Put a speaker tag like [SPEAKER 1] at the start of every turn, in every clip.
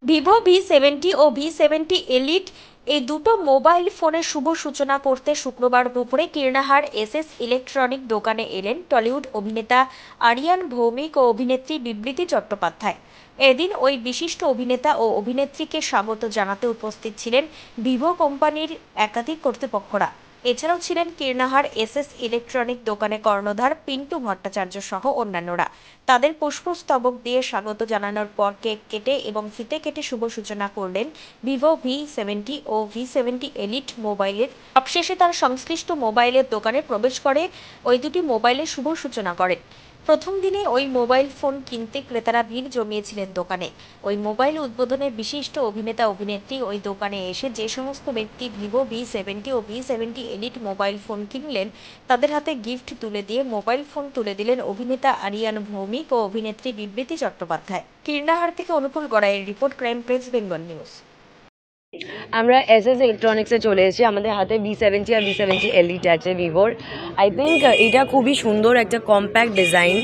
[SPEAKER 1] Vivo V 70 ও V 70 elite এই দুটো mobile ফোনের শুভ সূচনা করতে শুক্রবার দুপুরে কীর্ণাহার এসএস ইলেকট্রনিক দোকানে এলেন টলিউড অভিনেতা আরিয়ান ভৌমিক ও অভিনেত্রী বিবৃতি চট্টোপাধ্যায়। এদিন ওই বিশিষ্ট অভিনেতা ও অভিনেত্রীকে স্বাগত জানাতে উপস্থিত ছিলেন ভিভো কোম্পানির একাধিক কর্তৃপক্ষরা। এছাড়াও ছিলেন কীর্ণাহার এসএস ইলেকট্রনিক দোকানে কর্ণধার পিন্টু ভট্টাচার্য সহ অন্যান্যরা। তাদের পুষ্পস্তবক দিয়ে স্বাগত জানানোর পর কেক কেটে এবং ফিতে কেটে শুভ সূচনা করলেন ভিভো ভি 70 ও ভি 70 এলিট মোবাইলের। সবশেষে তার সংশ্লিষ্ট মোবাইলের দোকানে প্রবেশ করে ওই দুটি মোবাইলের শুভ সূচনা করেন। প্রথম দিনে ওই মোবাইল ফোন কিনতে ক্রেতারা ভিড় জমিয়েছিলেন দোকানে। ওই মোবাইল উদ্বোধনে বিশিষ্ট অভিনেতা অভিনেত্রী ওই দোকানে এসে যে সমস্ত ব্যক্তি ভিভো ভি 70 ও ভি 70 এলিট মোবাইল ফোন কিনলেন তাদের হাতে গিফট তুলে দিয়ে মোবাইল ফোন তুলে দিলেন অভিনেতা আরিয়ান ভৌমিক ও অভিনেত্রী বিবৃতি চট্টোপাধ্যায়। কীর্ণাহার থেকে অনুকূল গড়াইয়ের report, crime press Bengal news.
[SPEAKER 2] আমরা এসএস ইলেকট্রনিক্সে চলে এসেছি। আমাদের হাতে ভি 70 আর ভি 70 এলিট আছে ভিভোর। আই থিঙ্ক এটা খুবই সুন্দর একটা কম্প্যাক্ট ডিজাইন,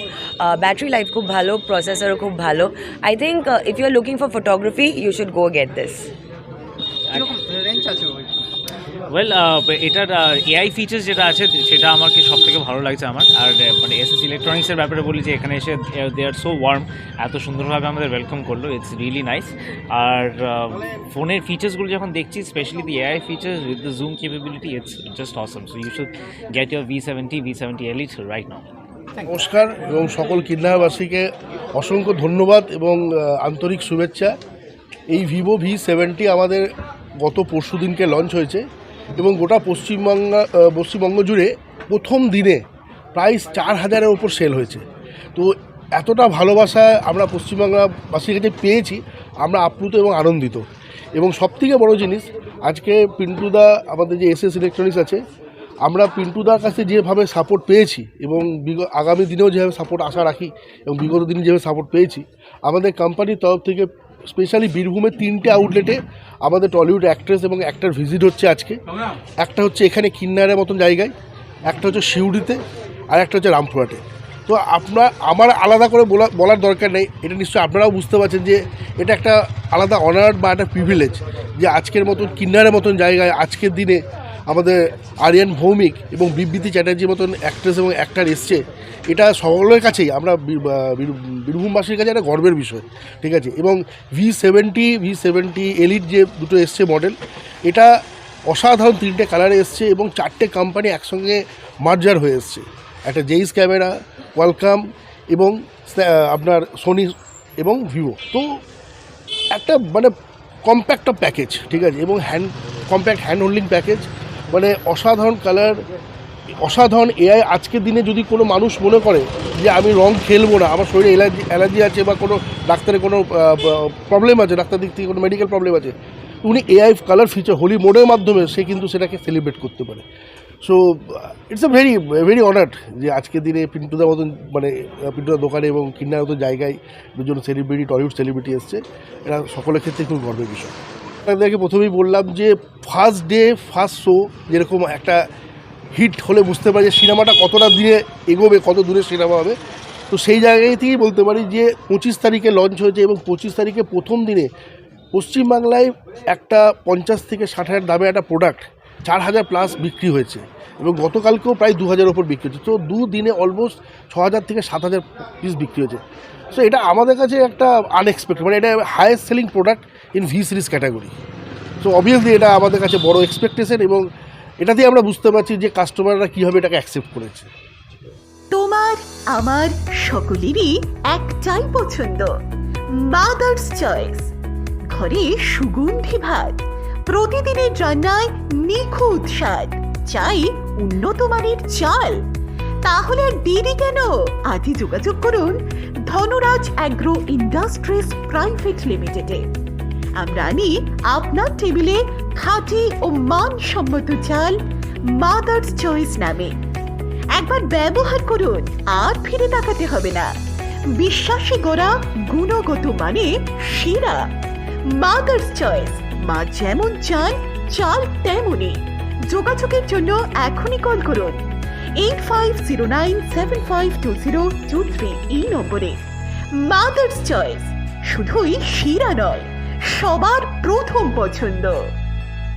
[SPEAKER 2] ব্যাটারি লাইফ খুব ভালো, প্রসেসরও খুব ভালো। I think if you are looking for photography you should go get this.
[SPEAKER 3] Well, এটার এআই ফিচার্স যেটা আছে সেটা আমাকে সব থেকে ভালো লাগছে আমার। আর মানে এসএস ইলেকট্রনিক্সের ব্যাপারে বলি যে এখানে এসে দে আর সো ওয়ার্ম, এত সুন্দরভাবে আমাদের ওয়েলকাম করলো, ইটস রিয়েলি নাইস। আর ফোনের ফিচার্সগুলো যখন দেখছি, specially the AI features with the zoom capability, it's just awesome. So you should get your V 70 elite right now.
[SPEAKER 4] নমস্কার এবং সকল কীর্ণাহারবাসীকে অসংখ্য ধন্যবাদ এবং আন্তরিক শুভেচ্ছা। এই ভিভো ভি 70 আমাদের গত পরশু দিনকে লঞ্চ হয়েছে এবং গোটা পশ্চিমবঙ্গ জুড়ে প্রথম দিনে প্রায় 4000-এর ওপর সেল হয়েছে। তো এতটা ভালোবাসা আমরা পশ্চিমবাংলাবাসীর কাছে পেয়েছি, আমরা আপ্লুত এবং আনন্দিত। এবং সবথেকে বড় জিনিস, আজকে পিন্টুদা, আমাদের যে এসএস ইলেকট্রনিক্স আছে, আমরা পিন্টুদার কাছে যেভাবে সাপোর্ট পেয়েছি এবং আগামী দিনেও যেভাবে সাপোর্ট আশা রাখি এবং বিগত দিনে যেভাবে সাপোর্ট পেয়েছি, আমাদের কোম্পানির তরফ থেকে স্পেশালি বীরভূমের 3টে আউটলেটে আমাদের টলিউড অ্যাক্ট্রেস এবং অ্যাক্টর ভিজিট হচ্ছে আজকে। একটা হচ্ছে এখানে কিন্নারের মতন জায়গায়, একটা হচ্ছে সিউড়িতে, আর একটা হচ্ছে রামপুরহাটে। তো আমার আলাদা করে বলার দরকার নেই, এটা নিশ্চয়ই আপনারাও বুঝতে পারছেন যে এটা একটা আলাদা অনার বা একটা প্রিভিলেজ যে আজকের মতন কিন্নারের মতন জায়গায় আজকের দিনে আমাদের আরিয়ান ভৌমিক এবং বিবৃতি চ্যাটার্জির মতন অ্যাক্ট্রেস এবং অ্যাক্টর এসছে। এটা সকলের কাছেই, আমরা বীরভূমবাসীর কাছে একটা গর্বের বিষয়, ঠিক আছে। এবং ভি 70 এলিট যে দুটো এসছে মডেল, এটা অসাধারণ 3টে কালারে এসছে এবং 4টে কোম্পানি একসঙ্গে মার্জার হয়ে এসছে। একটা জেইস ক্যামেরা, কোয়ালকম এবং আপনার সোনি এবং ভিভো। তো একটা মানে কম্প্যাক্ট প্যাকেজ, ঠিক আছে, এবং কম্প্যাক্ট হ্যান্ড হোল্ডিং প্যাকেজ, মানে অসাধারণ কালার, অসাধারণ এআই। আজকের দিনে যদি কোনো মানুষ মনে করে যে আমি রং খেলবো না, আমার শরীরে অ্যালার্জি আছে বা কোনো ডাক্তারের কোনো প্রবলেম আছে, ডাক্তার দিক থেকে কোনো মেডিকেল প্রবলেম আছে, উনি এআই কালার ফিচার হোলি মোডের মাধ্যমে সে কিন্তু সেটাকে সেলিব্রেট করতে পারে। So it's a very honoured যে আজকের দিনে পিন্টুদার মতন, মানে পিন্টুদার দোকানে এবং কিন্নার মতন জায়গায় দুজন সেলিব্রিটি, টলিউড সেলিব্রিটি এসছে। এটা সকলের ক্ষেত্রে খুব গর্বের বিষয়। আপনাদেরকে প্রথমেই বললাম যে ফার্স্ট ডে ফার্স্ট শো যেরকম একটা হিট হলে বুঝতে পারি যে সিনেমাটা কতটা দিনে এগোবে, কত দূরে সিনেমা হবে। তো সেই জায়গায় থেকেই বলতে পারি যে 25 তারিখে লঞ্চ হয়েছে এবং 25 তারিখে প্রথম দিনে পশ্চিমবাংলায় একটা 50 থেকে 60 দামে একটা প্রোডাক্ট 4000+ বিক্রি হয়েছে এবং গতকালকেও প্রায় 2000 ওপর বিক্রি হয়েছে। তো দুদিনে অলমোস্ট 6000 থেকে 7000 পিস বিক্রি হয়েছে। সো এটা আমাদের কাছে একটা আনএক্সপেক্টেড, মানে এটা highest selling product in V series category. So obviously এটা আমাদের কাছে বড় এক্সপেকটেশন এবং এটা দিয়ে আমরা বুঝতে পারছি যে কাস্টমাররা কীভাবে এটাকে অ্যাকসেপ্ট করেছে।
[SPEAKER 5] তোমার আমার সকলেরই একটাই পছন্দ, মাদার্স চয়েস। ঘরে সুগন্ধি ভাত, প্রতিদিনের রান্নায় নিখুঁত স্বাদ, চাই উন্নত মানের চাল। তাহলে আর দেরি কেন? আজই যোগাযোগ করুন ধনরাজ অ্যাগ্রো ইন্ডাস্ট্রিজ প্রাইভেট লিমিটেডে। আমরা আনি আপনার টেবিলে খাঁটি ও মানসম্মত চাল মাদার্স চয়েস নামে। একবার ব্যবহার করুন, আর ফিরে তাকাতে হবে না। বিশ্বাসী গোড়া, গুণগত মানে সেরা। মাদার্স চয়েস, মা যেমন চান চাল তেমনই। যোগাযোগের জন্য এখনই কল করুন 8509752023 এই নম্বরে। মাদার্স চয়েস শুধুই শিরা নয়, সবার প্রথম পছন্দ।